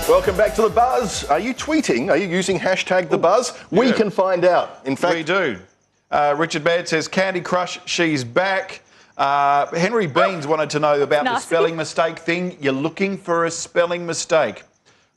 Welcome back to The Buzz. Are you tweeting? Are you using hashtag The Buzz? We can find out. In fact, we do. Richard Baird says, Candy Crush, she's back. Henry Beans wanted to know about the spelling mistake thing. You're looking for a spelling mistake.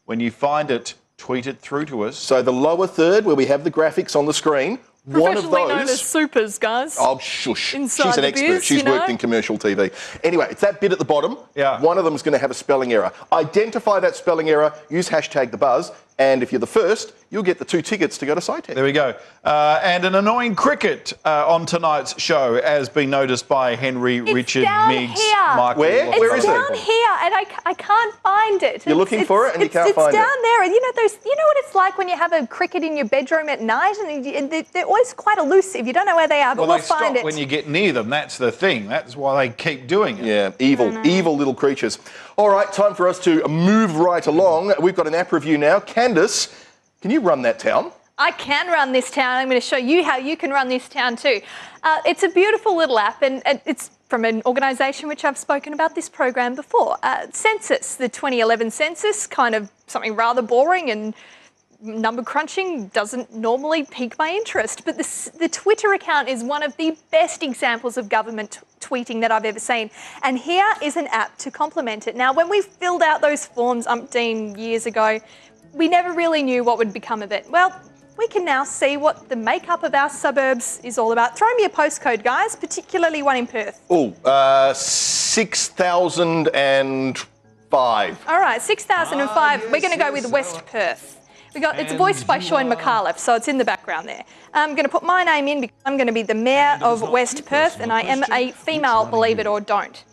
When you find it, tweet it through to us. So the lower third, where we have the graphics on the screen, one of those... Professionally known as supers, guys. Oh, shush. Inside She's an the expert. biz, She's you know? worked in commercial TV. Anyway, it's that bit at the bottom. Yeah. One of them is going to have a spelling error. Identify that spelling error, use hashtag The Buzz, and if you're the first, you'll get the 2 tickets to go to SciTech. There we go. And an annoying cricket on tonight's show, as been noticed by Henry, Richard, Miggs, Michael. Where? Where is it? It's down here, and I can't find it. You're looking for it and you can't find it. It's down there, and you know what it's like when you have a cricket in your bedroom at night, and they're always quite elusive. You don't know where they are, but we'll find it. When you get near them, that's the thing. That's why they keep doing it. Yeah, evil little creatures. All right, time for us to move right along. We've got an app review now. Candice, can you run that town? I can run this town. I'm going to show you how you can run this town too. It's a beautiful little app, and it's from an organisation which I've spoken about this program before. Census, the 2011 census, kind of something rather boring, and number crunching doesn't normally pique my interest. But the Twitter account is one of the best examples of government tweeting that I've ever seen. And here is an app to complement it. Now, when we filled out those forms umpteen years ago, we never really knew what would become of it. Well, we can now see what the makeup of our suburbs is all about. Throw me a postcode, guys, particularly one in Perth. Oh, 6,005. All right, 6,005. We're going to go with West Perth. It's voiced by Sean McAuliffe, so it's in the background there. I'm going to put my name in because I'm going to be the mayor of West Perth, and I am a female, believe it or don't.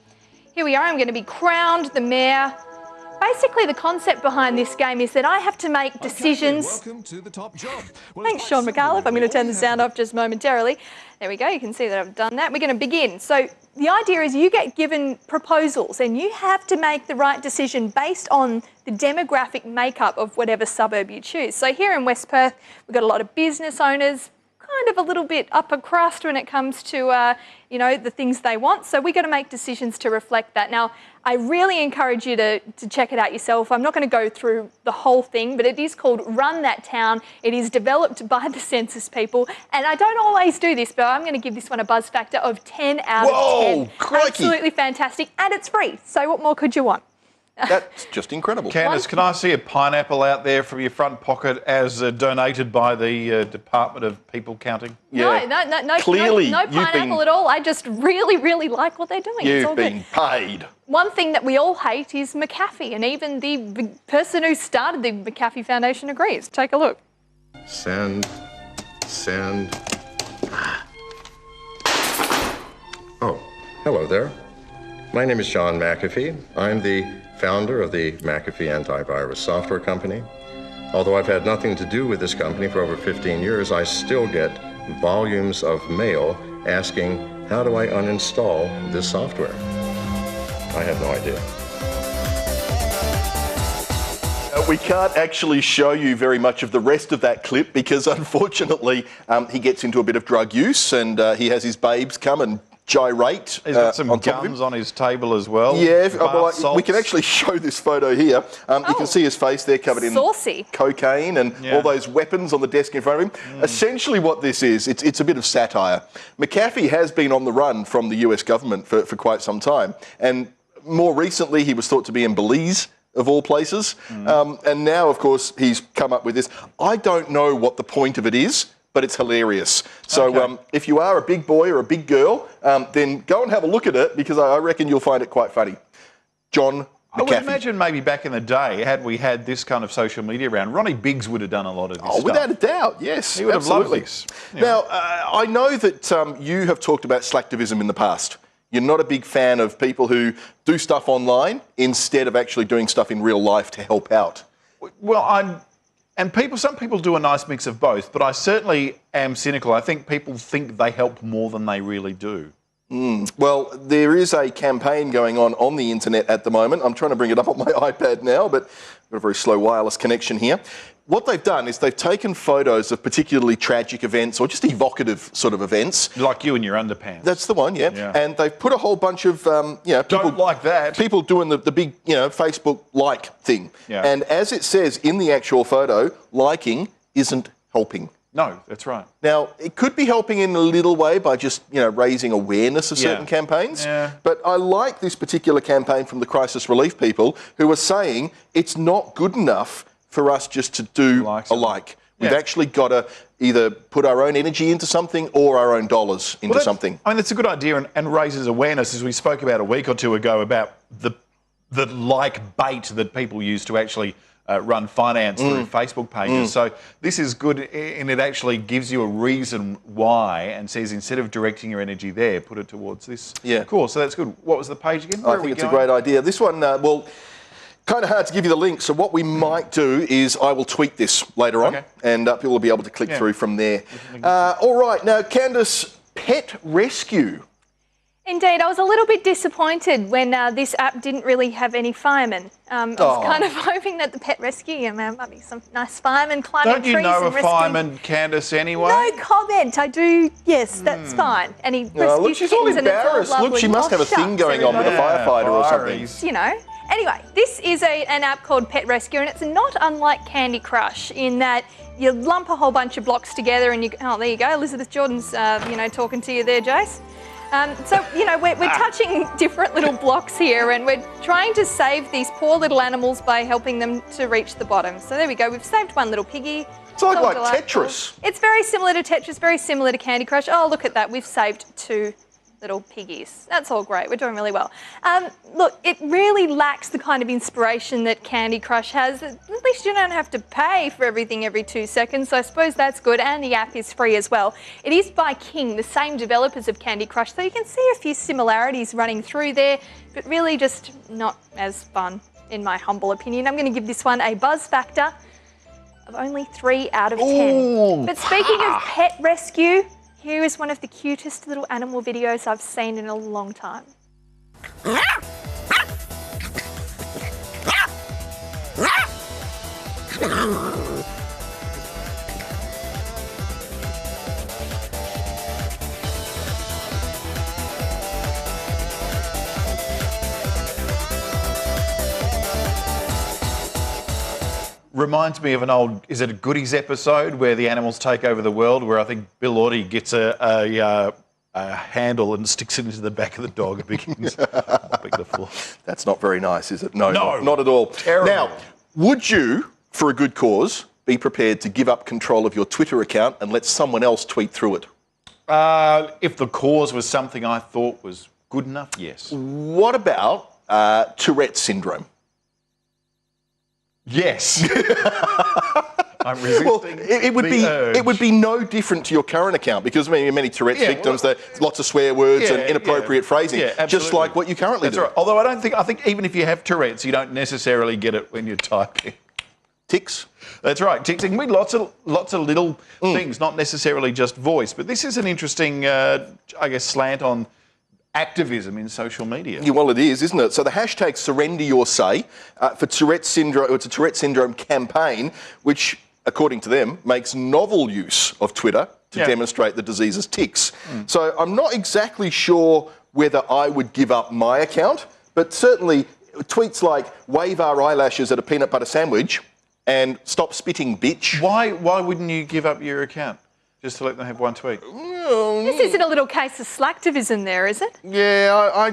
Here we are. I'm going to be crowned the mayor. Basically, the concept behind this game is that I have to make decisions. Welcome to the top job. Thanks, Sean McAuliffe. I'm going to turn the sound off just momentarily. There we go. You can see that I've done that. We're going to begin. So the idea is you get given proposals and you have to make the right decision based on the demographic makeup of whatever suburb you choose. So here in West Perth, we've got a lot of business owners, kind of a little bit upper crust when it comes to, the things they want. So we've got to make decisions to reflect that. Now, I really encourage you to check it out yourself. I'm not going to go through the whole thing, but it is called Run That Town. It is developed by the census people. And I don't always do this, but I'm going to give this one a buzz factor of 10 out of 10. Crikey. Absolutely fantastic. And it's free. So what more could you want? That's just incredible. Candice, can I see a pineapple out there from your front pocket as donated by the Department of People Counting? Yeah. No, Clearly, no pineapple at all. I just really, really like what they're doing. It's all You've been paid. One thing that we all hate is McAfee, and even the person who started the McAfee Foundation agrees. Take a look. Send. Oh, hello there. My name is John McAfee. I'm the founder of the McAfee Antivirus Software Company. Although I've had nothing to do with this company for over 15 years, I still get volumes of mail asking, how do I uninstall this software? I have no idea. We can't actually show you very much of the rest of that clip because, unfortunately, he gets into a bit of drug use and he has his babes come and gyrate. He's got some on top of guns him. on his table as well. Yeah, Bath we can actually show this photo here. You can see his face there covered saucy. in cocaine and all those weapons on the desk in front of him. Essentially what this is, it's a bit of satire. McAfee has been on the run from the US government for quite some time. And more recently, he was thought to be in Belize, of all places. And now, of course, he's come up with this. I don't know what the point of it is, but it's hilarious. So if you are a big boy or a big girl, then go and have a look at it because I reckon you'll find it quite funny. John McAfee. I would imagine maybe back in the day, had we had this kind of social media around, Ronnie Biggs would have done a lot of this stuff. Without a doubt, yes. He would have loved this. Now, I know that you have talked about slacktivism in the past. You're not a big fan of people who do stuff online instead of actually doing stuff in real life to help out. Well, some people do a nice mix of both, but I certainly am cynical. I think people think they help more than they really do. Well, there is a campaign going on the internet at the moment. I'm trying to bring it up on my iPad now, but I've got a very slow wireless connection here. what they've done is they've taken photos of particularly tragic events or just evocative sort of events. Like you in your underpants. That's the one, yeah. And they've put a whole bunch of, people... Don't like that. People doing the big, Facebook like thing. Yeah. And as it says in the actual photo, liking isn't helping. No, that's right. Now, it could be helping in a little way by just, raising awareness of certain campaigns. Yeah. But I like this particular campaign from the crisis relief people who are saying it's not good enough for us just to do a like. We've actually got to either put our own energy into something or our own dollars into something. I mean, it's a good idea and raises awareness, as we spoke about a week or two ago, about the like bait that people use to actually run finance through Facebook pages. So this is good, and it actually gives you a reason why and says instead of directing your energy there, put it towards this cause. So that's good. What was the page again? I think it's a great idea. This one, kind of hard to give you the link, so what we might do is I will tweet this later on, and people will be able to click through from there. All right, now, Candice, pet rescue. Indeed, I was a little bit disappointed when this app didn't really have any firemen. I was kind of hoping that the pet rescue, might be some nice firemen climbing trees. Don't you know and a fireman, Candice, anyway? No comment. I do. Yes, that's fine. And he rescues look, she's all embarrassed. Look, she must have a thing going on with a firefighter or something. Anyway, this is an app called Pet Rescue, and it's not unlike Candy Crush in that you lump a whole bunch of blocks together and there you go. Elizabeth Jordan's, talking to you there, Jace. We're touching different little blocks here, and we're trying to save these poor little animals by helping them to reach the bottom. So there we go. We've saved one little piggy. It's like Tetris. It's very similar to Tetris, very similar to Candy Crush. Oh, look at that. We've saved 2 little piggies. That's all great. We're doing really well. Look, it really lacks the kind of inspiration that Candy Crush has. At least you don't have to pay for everything every 2 seconds, so I suppose that's good, and the app is free as well. It is by King, the same developers of Candy Crush, so you can see a few similarities running through there, but really just not as fun, in my humble opinion. I'm going to give this one a buzz factor of only 3 out of 10. Ooh. But speaking of pet rescue, here is one of the cutest little animal videos I've seen in a long time. Reminds me of an old, is it a Goodies episode where the animals take over the world, where I think Bill Oddie gets a handle and sticks it into the back of the dog and begins mopping the floor. That's not very nice, is it? No, no, not at all. Terrible. Now, would you, for a good cause, be prepared to give up control of your Twitter account and let someone else tweet through it? If the cause was something I thought was good enough, yes. What about Tourette's syndrome? Yes. I'm resisting. Well, it would be no different to your current account because many Tourette's victims, there's lots of swear words and inappropriate phrasing, just like what you currently do. Right. Although I think even if you have Tourette's, you don't necessarily get it when you're typing. Tics. That's right. Tics. It can be lots of little things, not necessarily just voice. But this is an interesting, slant on activism in social media. Yeah, well, it is, isn't it? So the hashtag Surrender Your Say for Tourette's syndrome, it's a Tourette's syndrome campaign, which, according to them, makes novel use of Twitter to demonstrate the disease's tics. So I'm not exactly sure whether I would give up my account, but certainly tweets like wave our eyelashes at a peanut butter sandwich and stop spitting, bitch. Why wouldn't you give up your account? Just to let them have one tweet. This isn't a little case of slacktivism there, is it? Yeah,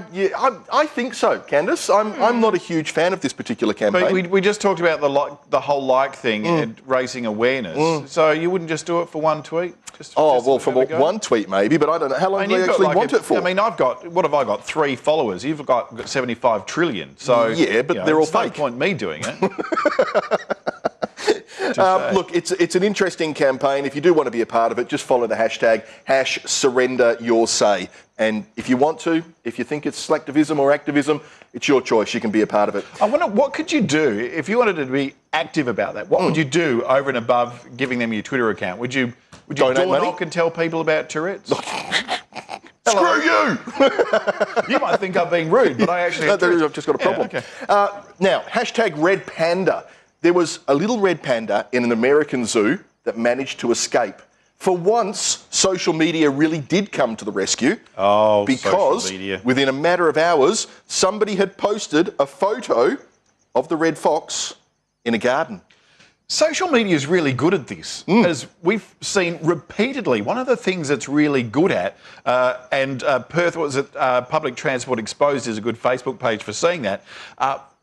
I think so, Candice. I'm not a huge fan of this particular campaign. But we just talked about the whole like thing and raising awareness. So you wouldn't just do it for one tweet? For one tweet maybe, but I don't know how long do they actually want it for. I mean, what have I got? 3 followers. You've got 75 trillion. So yeah, but they're all fake. No point me doing it. Look, it's an interesting campaign. If you do want to be a part of it, just follow the hashtag #SurrenderYourSay. And if you want to, if you think it's slacktivism or activism, it's your choice. You can be a part of it. I wonder, what could you do if you wanted to be active about that? What would you do over and above giving them your Twitter account? Would you donate money? Knock and tell people about Tourette's? Screw you! You might think I'm being rude, but I actually... I've just got a problem. Okay. Now, hashtag Red Panda. There was a little red panda in an American zoo that managed to escape. For once, social media really did come to the rescue. Oh, because social media. Within a matter of hours, somebody had posted a photo of the red fox in a garden. Social media is really good at this, as we've seen repeatedly. One of the things it's really good at, and Perth Public Transport Exposed is a good Facebook page for seeing that,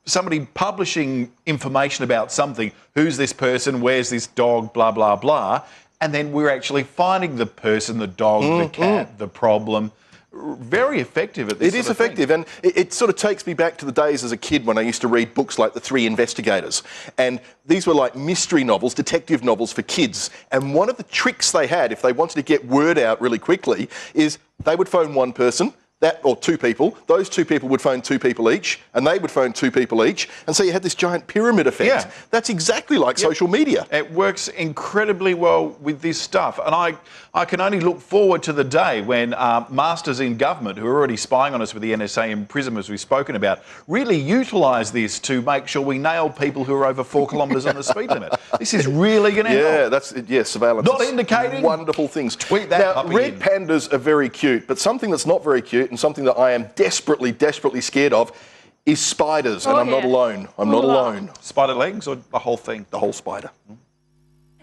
somebody publishing information about something, who's this person, where's this dog, blah, blah, blah, and then we're actually finding the person, the dog, the cat, the problem. Very effective at this. It is effective, and it sort of takes me back to the days as a kid when I used to read books like s03e Investigators, and these were like mystery novels, detective novels for kids. And one of the tricks they had, if they wanted to get word out really quickly, is they would phone one person, or two people. Those two people would phone two people each, and they would phone two people each, and so you had this giant pyramid effect. Yeah. That's exactly like social media. It works incredibly well with this stuff, and I can only look forward to the day when masters in government, who are already spying on us with the NSA and PRISM, as we've spoken about, really utilise this to make sure we nail people who are over 4 kilometres on the speed limit. This is really going to help. Surveillance. Not indicating wonderful things. Tweet that. Now, red pandas are very cute, but something that's not very cute and something that I am desperately, desperately scared of is spiders, and I'm not alone. I'm not alone. Spider legs or the whole thing? The whole spider.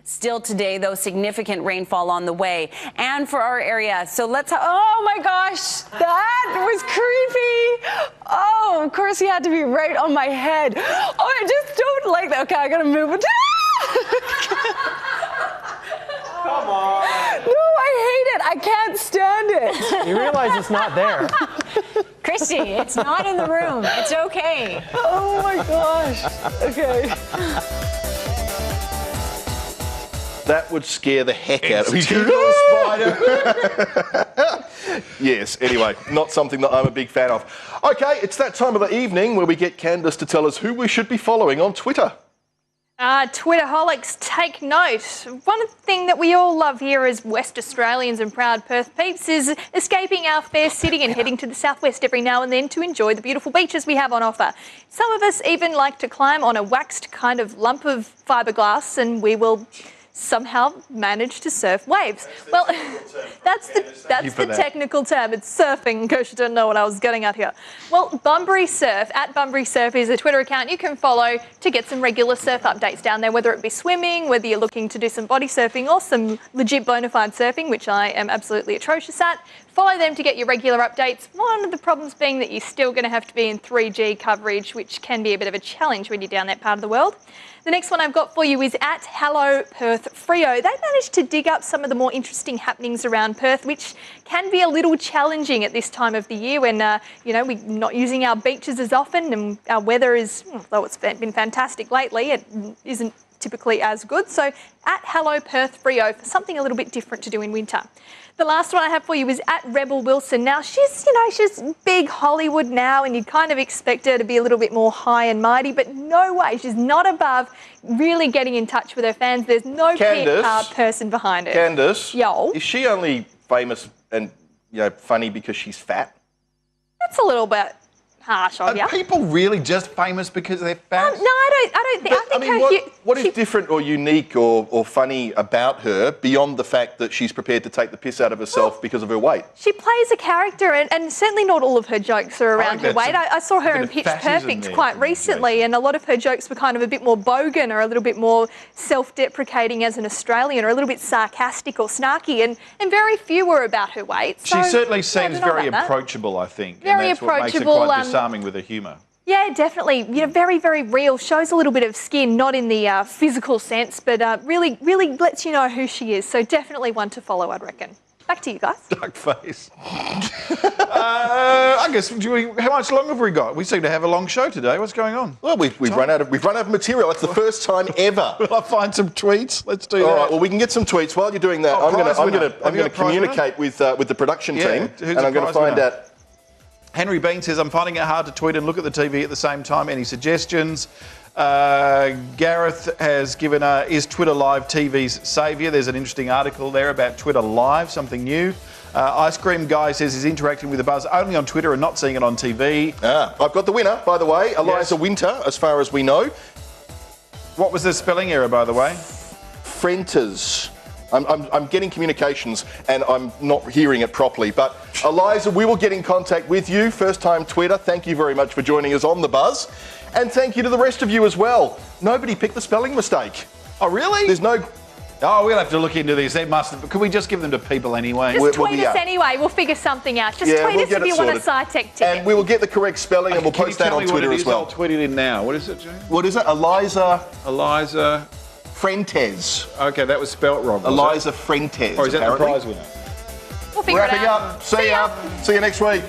Still today, though, significant rainfall on the way. And for our area, so let's... Oh, my gosh, that was creepy. Oh, of course, he had to be right on my head. Oh, I just don't like that. Okay, I got to move it. Come on. No, I hate it. I can't stand it. You realize it's not there. Christy, it's not in the room. It's okay. Oh, my gosh. Okay. That would scare the heck out of me. Yes, anyway, not something that I'm a big fan of. Okay, it's that time of the evening where we get Candice to tell us who we should be following on Twitter. Twitterholics, take note. One thing that we all love here as West Australians and proud Perth peeps is escaping our fair city and heading to the southwest every now and then to enjoy the beautiful beaches we have on offer. Some of us even like to climb on a waxed kind of lump of fiberglass, and we will somehow manage to surf waves. Well, that's the technical term. It's surfing, in case you don't know what I was getting at here. Well, Bunbury Surf, at Bunbury Surf, is a Twitter account you can follow to get some regular surf updates down there, whether it be swimming, whether you're looking to do some body surfing or some legit bona fide surfing, which I am absolutely atrocious at. Follow them to get your regular updates. One of the problems being that you're still going to have to be in 3G coverage, which can be a bit of a challenge when you're down that part of the world. The next one I've got for you is at Hello Perth Freo. They managed to dig up some of the more interesting happenings around Perth, which can be a little challenging at this time of the year when, we're not using our beaches as often, and our weather is, although it's been fantastic lately, it isn't typically as good. So at Hello Perth Freo for something a little bit different to do in winter. The last one I have for you is at Rebel Wilson. Now, she's big Hollywood now, and you'd kind of expect her to be a little bit more high and mighty, but no way. She's not above really getting in touch with her fans. There's no PR person behind her. Candice, Yo. Is she only famous and funny because she's fat? That's a little bit harsh of you. Are people really just famous because they're fat? No, I don't think. But, I mean, what is different or unique or funny about her beyond the fact that she's prepared to take the piss out of herself because of her weight? She plays a character, and certainly not all of her jokes are around her weight. I saw her in Pitch Perfect quite recently, and a lot of her jokes were kind of a bit more bogan or a little bit more self-deprecating as an Australian, or a little bit sarcastic or snarky, and very few were about her weight. So she certainly seems very approachable, I think. Very and that's approachable. What makes her quite disarming with her humour. Yeah, definitely. Very, very real. Shows a little bit of skin, not in the physical sense, but really lets you know who she is. So definitely one to follow, I'd reckon. Back to you guys. Duck face. I guess, how much longer have we got? We seem to have a long show today. What's going on? Well, we've run out of material. That's the first time ever. Will I find some tweets? Let's do that. All right. Well, we can get some tweets while you're doing that. I'm going to communicate with the production team, and I'm going to find out. Henry Bean says, I'm finding it hard to tweet and look at the TV at the same time. Any suggestions? Gareth has given is Twitter Live TV's saviour? There's an interesting article there about Twitter Live, something new. Ice Cream Guy says he's interacting with the buzz only on Twitter and not seeing it on TV. I've got the winner, by the way, Eliza Winter, as far as we know. What was the spelling error, by the way? Frentes. I'm getting communications and I'm not hearing it properly. But Eliza, we will get in contact with you. First time Twitter. Thank you very much for joining us on The Buzz. And thank you to the rest of you as well. Nobody picked the spelling mistake. Oh, really? There's no... Oh, we'll have to look into this. They must have. Could we just give them to people anyway? Just tweet us anyway. We'll figure something out. Just tweet us if you want a SciTech ticket. And we will get the correct spelling and we'll post that on Twitter as well. I'll tweet it in now. What is it, James? What is it? Eliza Frentes. Okay, Okay, that was spelt wrong. Eliza Frentes. Or is that apparently. the prize winner? We'll figure it out. Wrapping up. See ya. See you next week.